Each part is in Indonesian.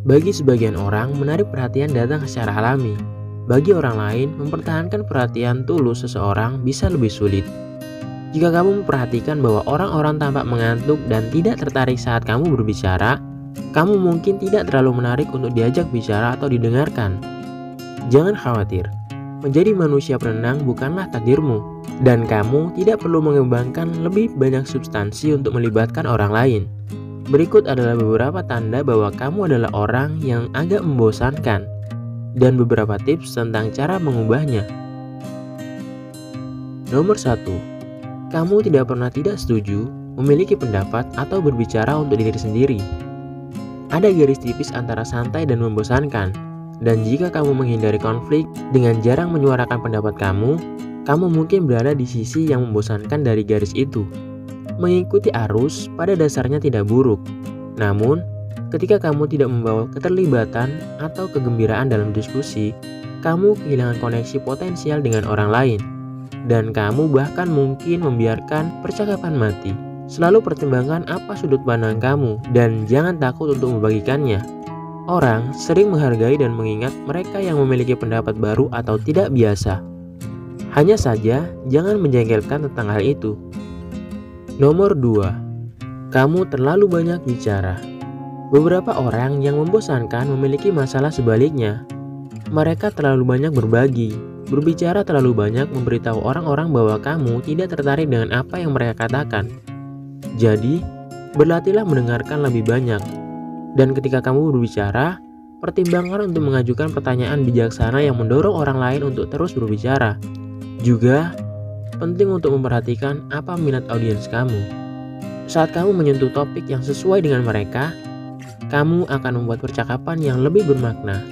Bagi sebagian orang, menarik perhatian datang secara alami. Bagi orang lain, mempertahankan perhatian tulus seseorang bisa lebih sulit. Jika kamu memperhatikan bahwa orang-orang tampak mengantuk dan tidak tertarik saat kamu berbicara, kamu mungkin tidak terlalu menarik untuk diajak bicara atau didengarkan. Jangan khawatir, menjadi manusia penenang bukanlah takdirmu, dan kamu tidak perlu mengembangkan lebih banyak substansi untuk melibatkan orang lain. Berikut adalah beberapa tanda bahwa kamu adalah orang yang agak membosankan dan beberapa tips tentang cara mengubahnya. Nomor 1. Kamu tidak pernah tidak setuju, memiliki pendapat, atau berbicara untuk diri sendiri. Ada garis tipis antara santai dan membosankan, dan jika kamu menghindari konflik dengan jarang menyuarakan pendapat kamu mungkin berada di sisi yang membosankan dari garis itu. Mengikuti arus pada dasarnya tidak buruk, namun ketika kamu tidak membawa keterlibatan atau kegembiraan dalam diskusi, kamu kehilangan koneksi potensial dengan orang lain, dan kamu bahkan mungkin membiarkan percakapan mati. Selalu pertimbangkan apa sudut pandang kamu, dan jangan takut untuk membagikannya. Orang sering menghargai dan mengingat mereka yang memiliki pendapat baru atau tidak biasa. Hanya saja, jangan menjengkelkan tentang hal itu. Nomor 2. Kamu terlalu banyak bicara. Beberapa orang yang membosankan memiliki masalah sebaliknya. Mereka terlalu banyak berbagi, berbicara terlalu banyak, memberitahu orang-orang bahwa kamu tidak tertarik dengan apa yang mereka katakan. Jadi, berlatihlah mendengarkan lebih banyak. Dan ketika kamu berbicara, pertimbangkan untuk mengajukan pertanyaan bijaksana yang mendorong orang lain untuk terus berbicara. Juga, penting untuk memperhatikan apa minat audiens kamu. Saat kamu menyentuh topik yang sesuai dengan mereka, kamu akan membuat percakapan yang lebih bermakna.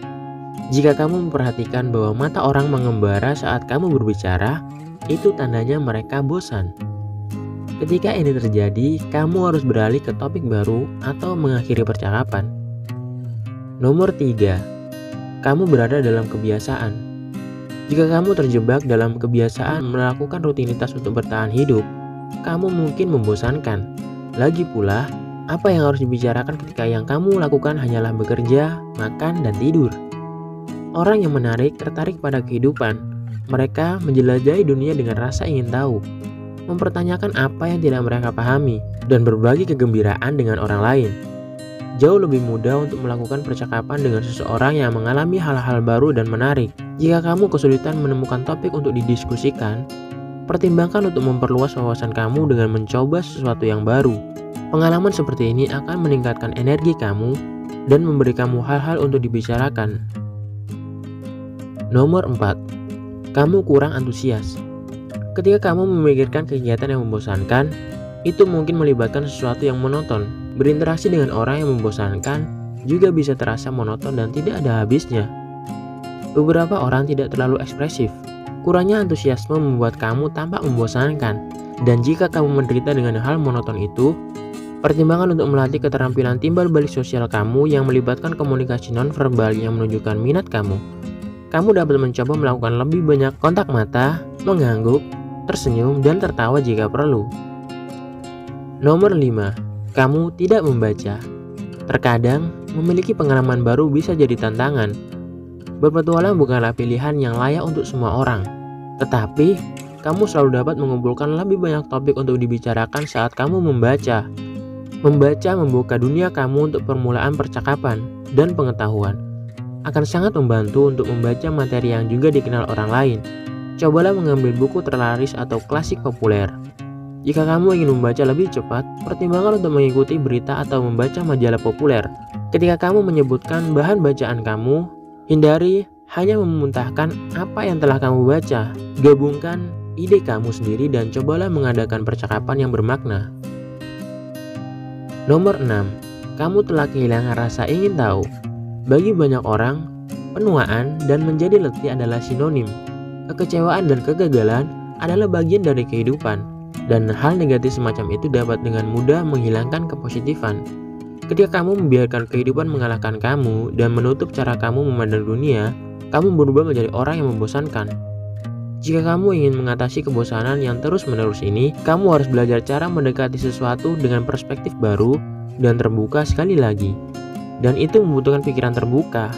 Jika kamu memperhatikan bahwa mata orang mengembara saat kamu berbicara, itu tandanya mereka bosan. Ketika ini terjadi, kamu harus beralih ke topik baru atau mengakhiri percakapan. Nomor 3. Kamu berada dalam kebiasaan. Jika kamu terjebak dalam kebiasaan melakukan rutinitas untuk bertahan hidup, kamu mungkin membosankan. Lagi pula, apa yang harus dibicarakan ketika yang kamu lakukan hanyalah bekerja, makan, dan tidur? Orang yang menarik tertarik pada kehidupan. Mereka menjelajahi dunia dengan rasa ingin tahu, mempertanyakan apa yang tidak mereka pahami, dan berbagi kegembiraan dengan orang lain. Jauh lebih mudah untuk melakukan percakapan dengan seseorang yang mengalami hal-hal baru dan menarik. Jika kamu kesulitan menemukan topik untuk didiskusikan, pertimbangkan untuk memperluas wawasan kamu dengan mencoba sesuatu yang baru. Pengalaman seperti ini akan meningkatkan energi kamu dan memberi kamu hal-hal untuk dibicarakan. Nomor 4. Kamu kurang antusias. Ketika kamu memikirkan kegiatan yang membosankan, itu mungkin melibatkan sesuatu yang monoton. Berinteraksi dengan orang yang membosankan juga bisa terasa monoton dan tidak ada habisnya. Beberapa orang tidak terlalu ekspresif. Kurangnya antusiasme membuat kamu tampak membosankan. Dan jika kamu menderita dengan hal monoton itu, pertimbangkan untuk melatih keterampilan timbal balik sosial kamu yang melibatkan komunikasi nonverbal yang menunjukkan minat kamu. Kamu dapat mencoba melakukan lebih banyak kontak mata, mengangguk, tersenyum, dan tertawa jika perlu. Nomor 5. Kamu tidak membaca. Terkadang, memiliki pengalaman baru bisa jadi tantangan. Berpetualang bukanlah pilihan yang layak untuk semua orang. Tetapi, kamu selalu dapat mengumpulkan lebih banyak topik untuk dibicarakan saat kamu membaca. Membaca membuka dunia kamu untuk permulaan percakapan dan pengetahuan. Akan sangat membantu untuk membaca materi yang juga dikenal orang lain. Cobalah mengambil buku terlaris atau klasik populer. Jika kamu ingin membaca lebih cepat, pertimbangkan untuk mengikuti berita atau membaca majalah populer. Ketika kamu menyebutkan bahan bacaan kamu, hindari hanya memuntahkan apa yang telah kamu baca. Gabungkan ide kamu sendiri dan cobalah mengadakan percakapan yang bermakna. Nomor 6. Kamu telah kehilangan rasa ingin tahu. Bagi banyak orang, penuaan dan menjadi letih adalah sinonim. Kekecewaan dan kegagalan adalah bagian dari kehidupan. Dan hal negatif semacam itu dapat dengan mudah menghilangkan kepositifan. Ketika kamu membiarkan kehidupan mengalahkan kamu dan menutup cara kamu memandang dunia, kamu berubah menjadi orang yang membosankan. Jika kamu ingin mengatasi kebosanan yang terus-menerus ini, kamu harus belajar cara mendekati sesuatu dengan perspektif baru dan terbuka sekali lagi. Dan itu membutuhkan pikiran terbuka.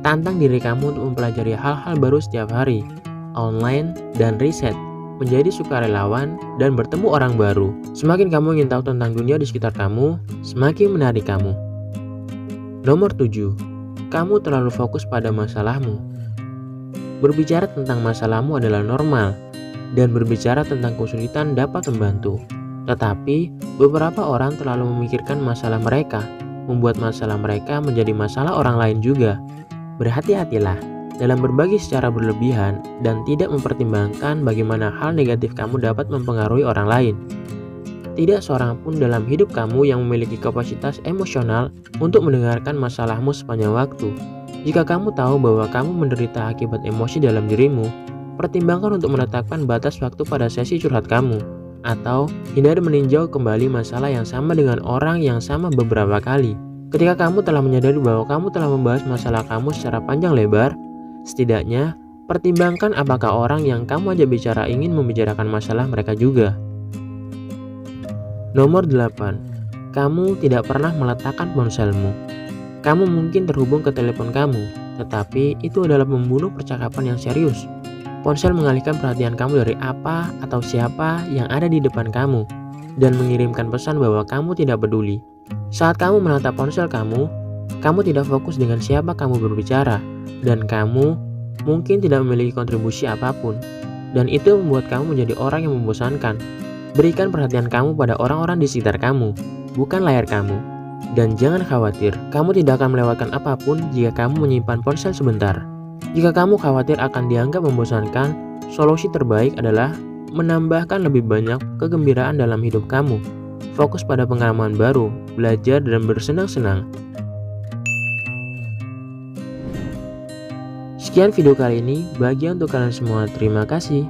Tantang diri kamu untuk mempelajari hal-hal baru setiap hari, online dan riset, menjadi sukarelawan dan bertemu orang baru. Semakin kamu ingin tahu tentang dunia di sekitar kamu, semakin menarik kamu. Nomor 7. Kamu terlalu fokus pada masalahmu. Berbicara tentang masalahmu adalah normal, dan berbicara tentang kesulitan dapat membantu. Tetapi, beberapa orang terlalu memikirkan masalah mereka, membuat masalah mereka menjadi masalah orang lain juga. Berhati-hatilah dalam berbagi secara berlebihan dan tidak mempertimbangkan bagaimana hal negatif kamu dapat mempengaruhi orang lain. Tidak seorang pun dalam hidup kamu yang memiliki kapasitas emosional untuk mendengarkan masalahmu sepanjang waktu. Jika kamu tahu bahwa kamu menderita akibat emosi dalam dirimu, pertimbangkan untuk menetapkan batas waktu pada sesi curhat kamu, atau hindari meninjau kembali masalah yang sama dengan orang yang sama beberapa kali. Ketika kamu telah menyadari bahwa kamu telah membahas masalah kamu secara panjang lebar, setidaknya pertimbangkan apakah orang yang kamu ajak bicara ingin membicarakan masalah mereka juga. Nomor 8. Kamu tidak pernah meletakkan ponselmu. Kamu mungkin terhubung ke telepon kamu, tetapi itu adalah membunuh percakapan yang serius. Ponsel mengalihkan perhatian kamu dari apa atau siapa yang ada di depan kamu, dan mengirimkan pesan bahwa kamu tidak peduli. Saat kamu menatap ponsel kamu tidak fokus dengan siapa kamu berbicara, dan kamu mungkin tidak memiliki kontribusi apapun. Dan itu membuat kamu menjadi orang yang membosankan. Berikan perhatian kamu pada orang-orang di sekitar kamu, bukan layar kamu. Dan jangan khawatir, kamu tidak akan melewatkan apapun jika kamu menyimpan ponsel sebentar. Jika kamu khawatir akan dianggap membosankan, solusi terbaik adalah menambahkan lebih banyak kegembiraan dalam hidup kamu. Fokus pada pengalaman baru, belajar dan bersenang-senang. Sekian video kali ini, bahagia untuk kalian semua. Terima kasih.